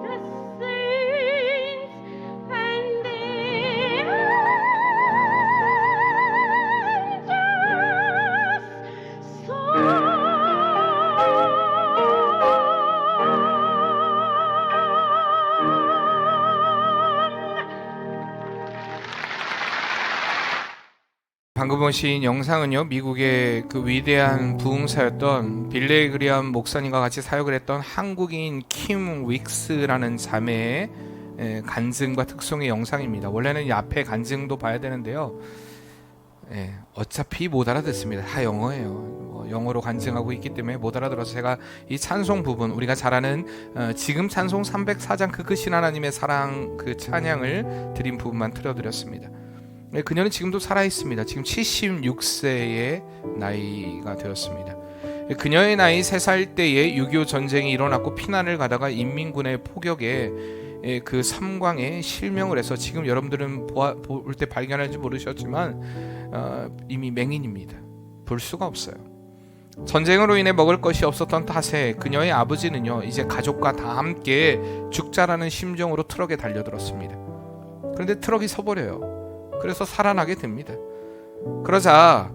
B: The saints and the angels
A: 방금 보신 영상은요, 미국의 그 위대한 부흥사였던 빌리 그리엄 목사님과 같이 사역을 했던 한국인 킴 윅스라는 자매의 간증과 특송의 영상입니다. 원래는 이 앞에 간증도 봐야 되는데요, 어차피 못 알아듣습니다. 다 영어예요. 영어로 간증하고 있기 때문에 못 알아들어서 제가 이 찬송 부분, 우리가 잘 아는 지금 찬송 304장 그 크신 하나님의 사랑 그 찬양을 드린 부분만 틀어드렸습니다. 그녀는 지금도 살아있습니다. 지금 76세의 나이가 되었습니다. 그녀의 나이 3살 때에 6.25 전쟁이 일어났고 피난을 가다가 인민군의 포격에 그 섬광에 실명을 해서 지금 여러분들은 볼 때 발견할지 모르셨지만 이미 맹인입니다. 볼 수가 없어요. 전쟁으로 인해 먹을 것이 없었던 탓에 그녀의 아버지는요, 이제 가족과 다 함께 죽자라는 심정으로 트럭에 달려들었습니다. 그런데 트럭이 서버려요. 그래서 살아나게 됩니다. 그러자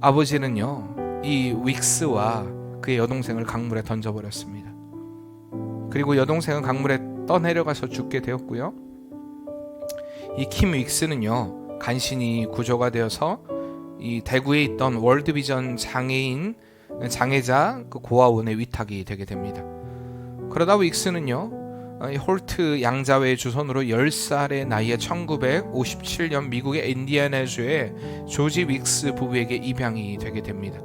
A: 아버지는요, 이 윅스와 그의 여동생을 강물에 던져버렸습니다. 그리고 여동생은 강물에 떠내려가서 죽게 되었고요. 이 킴 윅스는요, 간신히 구조가 되어서 이 대구에 있던 월드비전 장애자 그 고아원에 위탁이 되게 됩니다. 그러다 윅스는요, 홀트 양자회의 주선으로 10살의 나이에 1957년 미국의 인디애나주의 조지 윅스 부부에게 입양이 되게 됩니다.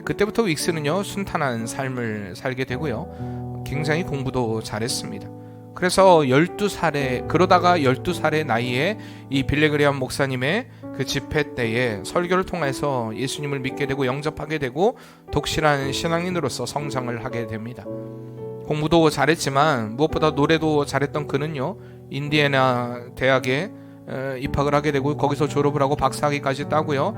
A: 그때부터 윅스는요, 순탄한 삶을 살게 되고요, 굉장히 공부도 잘했습니다. 그래서 12살의 나이에 이 빌리 그리엄 목사님의 그 집회 때에 설교를 통해서 예수님을 믿게 되고 영접하게 되고 독실한 신앙인으로서 성장을 하게 됩니다. 공부도 잘했지만 무엇보다 노래도 잘했던 그는요, 인디애나 대학에 입학을 하게 되고 거기서 졸업을 하고 박사학위까지 따고요,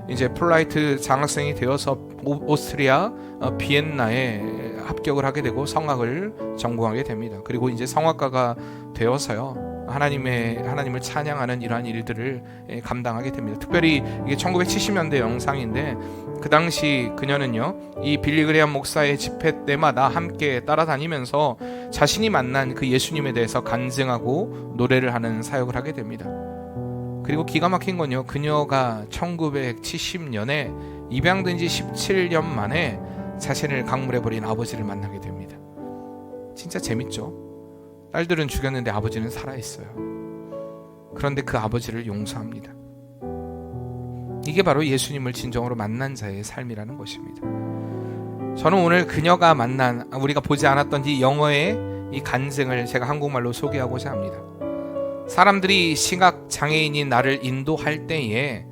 A: 이제 플라이트 장학생이 되어서 오스트리아 비엔나에 합격을 하게 되고 성악을 전공하게 됩니다. 그리고 이제 성악가가 되어서요, 하나님을 찬양하는 이러한 일들을 감당하게 됩니다. 특별히 이게 1970년대 영상인데, 그 당시 그녀는요, 이 빌리 그리엄 목사의 집회 때마다 함께 따라다니면서 자신이 만난 그 예수님에 대해서 간증하고 노래를 하는 사역을 하게 됩니다. 그리고 기가 막힌 건요, 그녀가 1970년에 입양된 지 17년 만에 자신을 강물에 버린 아버지를 만나게 됩니다. 진짜 재밌죠? 딸들은 죽였는데 아버지는 살아있어요. 그런데 그 아버지를 용서합니다. 이게 바로 예수님을 진정으로 만난 자의 삶이라는 것입니다. 저는 오늘 그녀가 만난 우리가 보지 않았던 이 영어의 이 간증을 제가 한국말로 소개하고자 합니다. 사람들이 시각 장애인인 나를 인도할 때에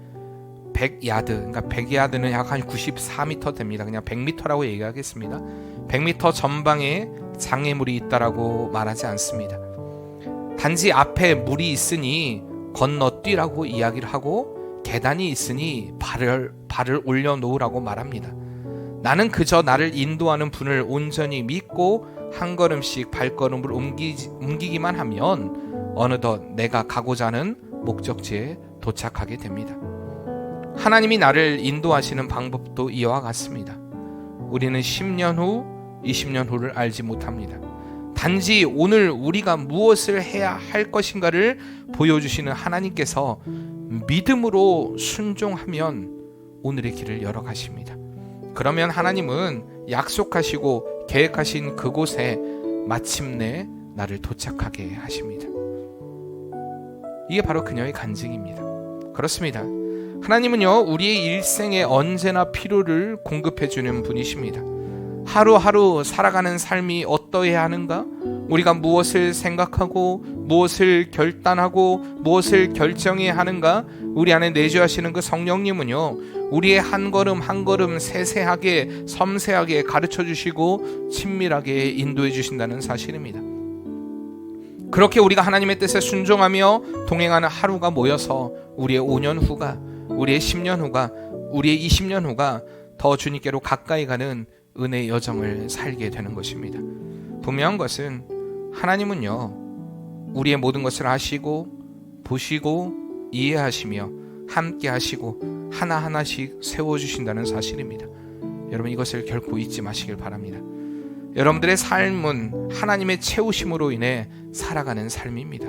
A: 100야드, 그러니까 100야드는 약 한 94m 됩니다. 그냥 100m라고 얘기하겠습니다. 100m 전방에 장애물이 있다라고 말하지 않습니다. 단지 앞에 물이 있으니 건너뛰라고 이야기를 하고 계단이 있으니 발을 올려놓으라고 말합니다. 나는 그저 나를 인도하는 분을 온전히 믿고 한 걸음씩 발걸음을 옮기기만 하면 어느덧 내가 가고자 하는 목적지에 도착하게 됩니다. 하나님이 나를 인도하시는 방법도 이와 같습니다. 우리는 10년 후, 20년 후를 알지 못합니다. 단지 오늘 우리가 무엇을 해야 할 것인가를 보여주시는 하나님께서 믿음으로 순종하면 오늘의 길을 열어가십니다. 그러면 하나님은 약속하시고 계획하신 그곳에 마침내 나를 도착하게 하십니다. 이게 바로 그녀의 간증입니다. 그렇습니다. 하나님은요, 우리의 일생에 언제나 필요를 공급해 주는 분이십니다. 하루하루 살아가는 삶이 어떠해야 하는가? 우리가 무엇을 생각하고 무엇을 결단하고 무엇을 결정해야 하는가? 우리 안에 내주하시는 그 성령님은요, 우리의 한 걸음 한 걸음 세세하게 섬세하게 가르쳐 주시고 친밀하게 인도해 주신다는 사실입니다. 그렇게 우리가 하나님의 뜻에 순종하며 동행하는 하루가 모여서 우리의 5년 후가, 우리의 10년 후가, 우리의 20년 후가 더 주님께로 가까이 가는 은혜의 여정을 살게 되는 것입니다. 분명한 것은 하나님은요, 우리의 모든 것을 아시고 보시고 이해하시며 함께 하시고 하나하나씩 세워주신다는 사실입니다. 여러분, 이것을 결코 잊지 마시길 바랍니다. 여러분들의 삶은 하나님의 채우심으로 인해 살아가는 삶입니다.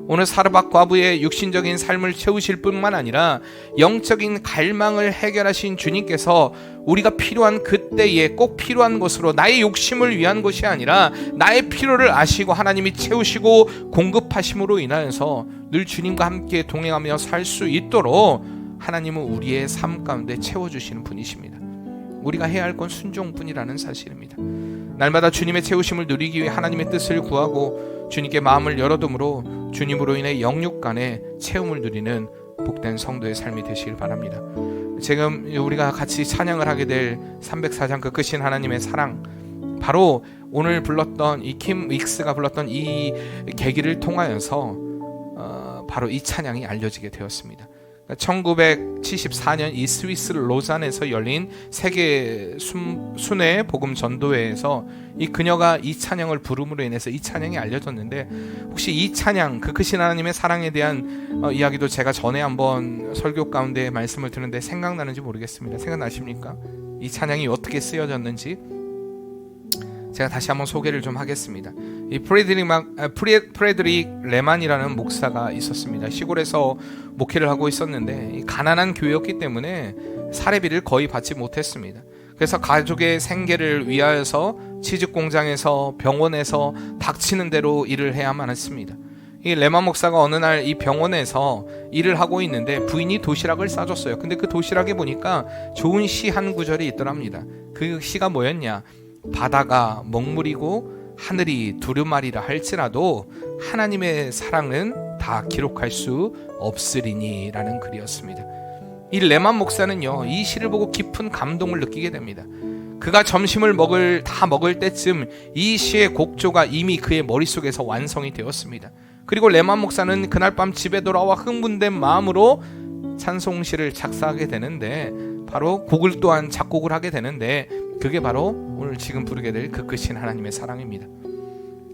A: 오늘 사르밧 과부의 육신적인 삶을 채우실 뿐만 아니라 영적인 갈망을 해결하신 주님께서 우리가 필요한 그때에 꼭 필요한 것으로, 나의 욕심을 위한 것이 아니라 나의 필요를 아시고 하나님이 채우시고 공급하심으로 인하여서 늘 주님과 함께 동행하며 살 수 있도록 하나님은 우리의 삶 가운데 채워주시는 분이십니다. 우리가 해야 할 건 순종뿐이라는 사실입니다. 날마다 주님의 채우심을 누리기 위해 하나님의 뜻을 구하고 주님께 마음을 열어둠으로 주님으로 인해 영육 간의 채움을 누리는 복된 성도의 삶이 되시길 바랍니다. 지금 우리가 같이 찬양을 하게 될 304장 그 크신 하나님의 사랑, 바로 오늘 불렀던 이 킴 윅스가 불렀던 이 계기를 통하여서 바로 이 찬양이 알려지게 되었습니다. 1974년 이 스위스 로잔에서 열린 세계 순회 복음 전도회에서 이 그녀가 이 찬양을 부름으로 인해서 이 찬양이 알려졌는데, 혹시 이 찬양 그 크신 하나님의 사랑에 대한 이야기도 제가 전에 한번 설교 가운데 말씀을 드렸는데 생각나는지 모르겠습니다. 생각나십니까? 이 찬양이 어떻게 쓰여졌는지 제가 다시 한번 소개를 좀 하겠습니다. 이 프레드릭 레만이라는 목사가 있었습니다. 시골에서 목회를 하고 있었는데 이 가난한 교회였기 때문에 사례비를 거의 받지 못했습니다. 그래서 가족의 생계를 위하여서 치즈 공장에서 병원에서 닥치는 대로 일을 해야만 했습니다. 이 레만 목사가 어느 날 이 병원에서 일을 하고 있는데 부인이 도시락을 싸줬어요. 근데 그 도시락에 보니까 좋은 시 한 구절이 있더랍니다. 그 시가 뭐였냐? 바다가 먹물이고 하늘이 두루마리라 할지라도 하나님의 사랑은 다 기록할 수 없으리니 라는 글이었습니다. 이 레만 목사는요, 이 시를 보고 깊은 감동을 느끼게 됩니다. 그가 점심을 다 먹을 때쯤 이 시의 곡조가 이미 그의 머릿속에서 완성이 되었습니다. 그리고 레만 목사는 그날 밤 집에 돌아와 흥분된 마음으로 찬송시를 작사하게 되는데, 바로 곡을 또한 작곡을 하게 되는데, 그게 바로 오늘 지금 부르게 될 그 크신 하나님의 사랑입니다.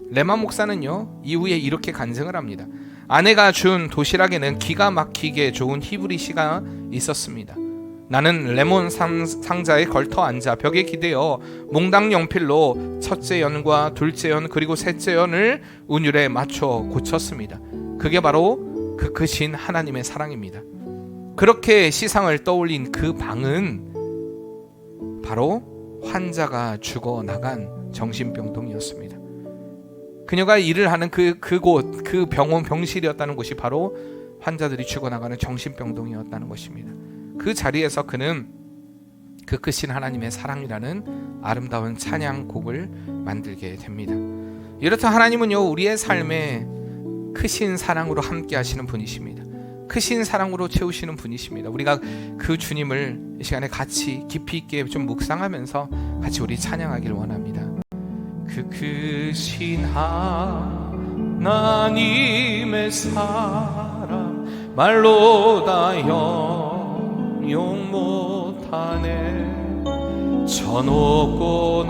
A: 레만 목사는요, 이후에 이렇게 간증을 합니다. 아내가 준 도시락에는 기가 막히게 좋은 히브리 시가 있었습니다. 나는 레몬 상자에 걸터 앉아 벽에 기대어 몽당 연필로 첫째 연과 둘째 연 그리고 셋째 연을 운율에 맞춰 고쳤습니다. 그게 바로 그 크신 하나님의 사랑입니다. 그렇게 시상을 떠올린 그 방은 바로 환자가 죽어나간 정신병동이었습니다. 그녀가 일을 하는 그곳, 그 병원 병실이었다는 곳이 바로 환자들이 죽어나가는 정신병동이었다는 것입니다. 그 자리에서 그는 그 크신 하나님의 사랑이라는 아름다운 찬양곡을 만들게 됩니다. 이렇듯 하나님은요, 우리의 삶에 크신 사랑으로 함께 하시는 분이십니다. 크신 사랑으로 채우시는 분이십니다. 우리가 그 주님을 이 시간에 같이 깊이 있게 좀 묵상하면서 같이 우리 찬양하길 원합니다. 그 크신 하나님의 사랑 말로 다 형용 못하네. 저 높고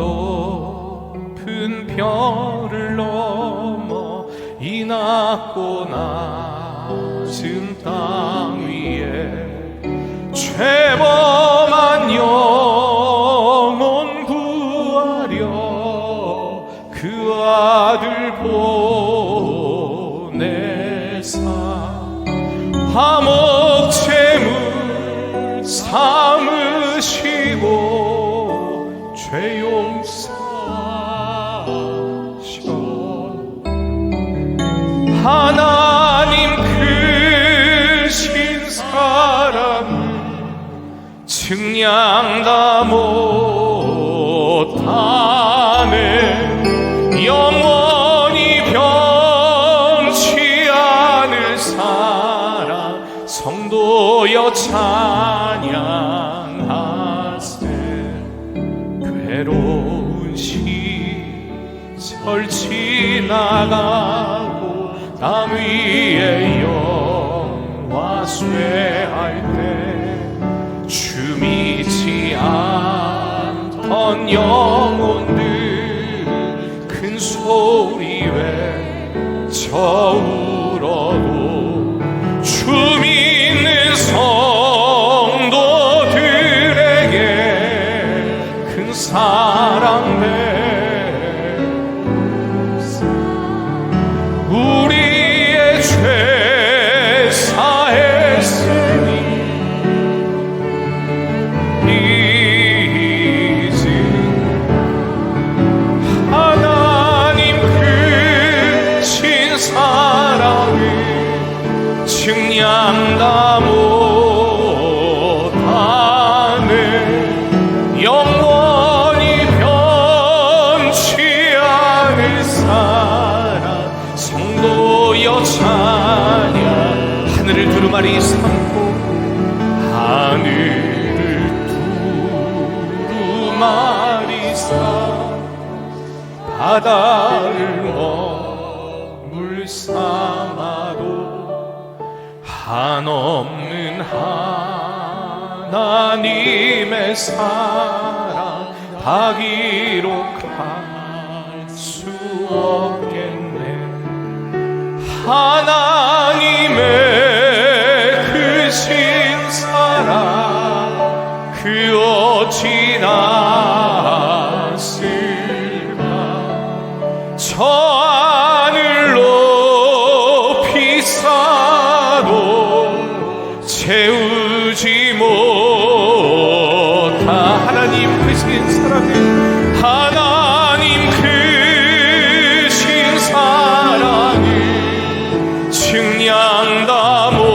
A: 높은 별을 넘어 이 낮고 낮은 땅 위에 죄범한 영혼 구하려 그 아들 보내사 화목제물 삼으시고 죄 용서하셔. 하나님 크신 사랑을 증량 다 못하네. 영원히 변치 않을 사랑 성도여 찬양하세. 괴로운 시절 지나가고 땅 위에 영화 쇠할 때 주 믿지 않던 영혼들 큰 소리 외쳐 울어도 주 믿는 성도들에게 큰 사랑 베푸사 우리의 죄 사했으니 이제 하나님 크신 사랑을 증량 다 못하네. 영원히 변치 않을 사랑 성도여 찬양. 하늘을 두루마리 삼고 하늘을 두루마리 삼 바다를 머물 삼아도 한없는 하나님의 사랑 다 기록할 수 없겠네. 하나님의 크신 사랑 그 어찌 났을까. 저 하늘 높이 쌓아도 채우지 못한 하나님 크신 사랑을 하나님 크신 사랑을 증량 다 못하네.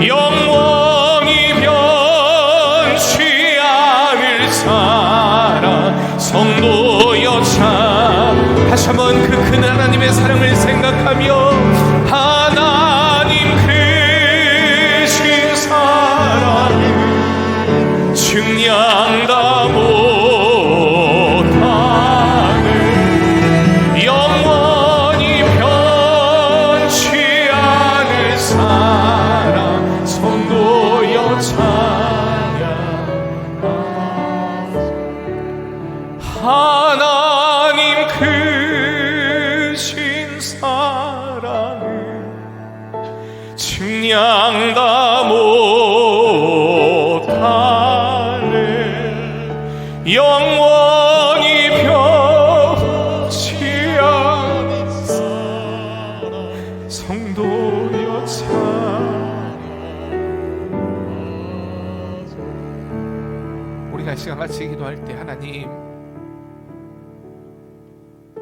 A: 영원히 변치 않을 사랑 성도여 참. 다시 한번 그 큰 하나님의 사랑을 생각하며 하나님 크신 사랑을 증량 다 못하네. 영원히 변치 않을 사랑 성도여 찬양. 하나님 크신 사랑을 증량 다 못하네. 영원히 변치 않을 사랑 성도여 찬양. 우리가 시간 같이 기도할 때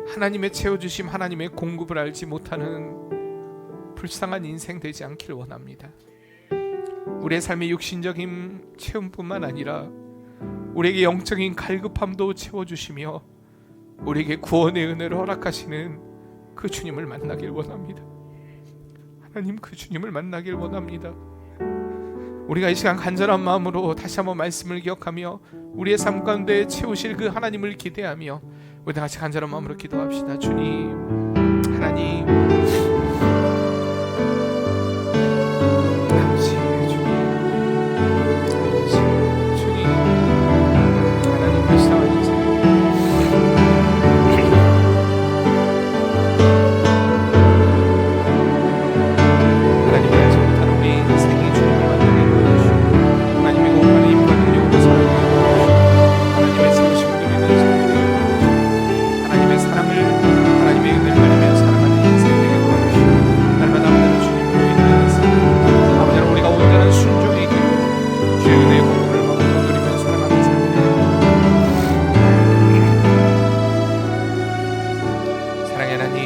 A: 하나님의 채워주심, 하나님의 공급을 알지 못하는 불쌍한 인생 되지 않기를 원합니다. 우리의 삶의 육신적인 체험뿐만 아니라 우리에게 영적인 갈급함도 채워주시며 우리에게 구원의 은혜를 허락하시는 그 주님을 만나길 원합니다. 하나님, 그 주님을 만나길 원합니다. 우리가 이 시간 간절한 마음으로 다시 한번 말씀을 기억하며 우리의 삶 가운데 채우실 그 하나님을 기대하며 우리 다 같이 간절한 마음으로 기도합시다. 주님, 하나님, 아버지, 주님, 아버지, 주님, 하나님 말씀하세요. 하나님 알지 못하는 우리 인생의 주님을 만나게 도와주시고 하나님의 공간에 임과 능력으로 살아가게 도와주시고 하나님의 세우심을 누리는 삶이 되게 도와주시고 하나님의 사랑을 하나님의 은혜를 누리며 살아가는 인생이 되게 도와주시고 날마다 아버지는 주님으로 인하여서 아버지는 우리가 온전한 순종의 길로 주의 은혜의 공급을 마음으로 누리며 살아가는 삶이 되게 도와주시고 사랑의 하나님,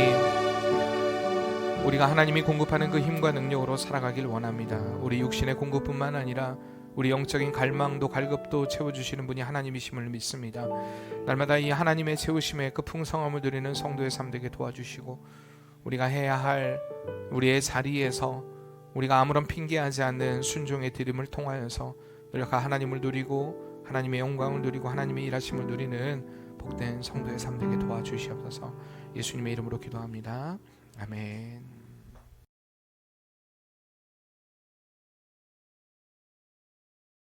A: 우리가 하나님이 공급하는 그 힘과 능력으로 살아가길 원합니다. 우리 육신의 공급뿐만 아니라 우리 영적인 갈망도 갈급도 채워주시는 분이 하나님이심을 믿습니다. 날마다 이 하나님의 채우심에 그 풍성함을 누리는 성도의 삶 되게 도와주시고 우리가 해야 할 우리의 자리에서 우리가 아무런 핑계하지 않는 순종의 드림을 통하여서 우리가 하나님을 누리고 하나님의 영광을 누리고 하나님의 일하심을 누리는 복된 성도의 삶 되게 도와주시옵소서. 예수님의 이름으로 기도합니다. 아멘.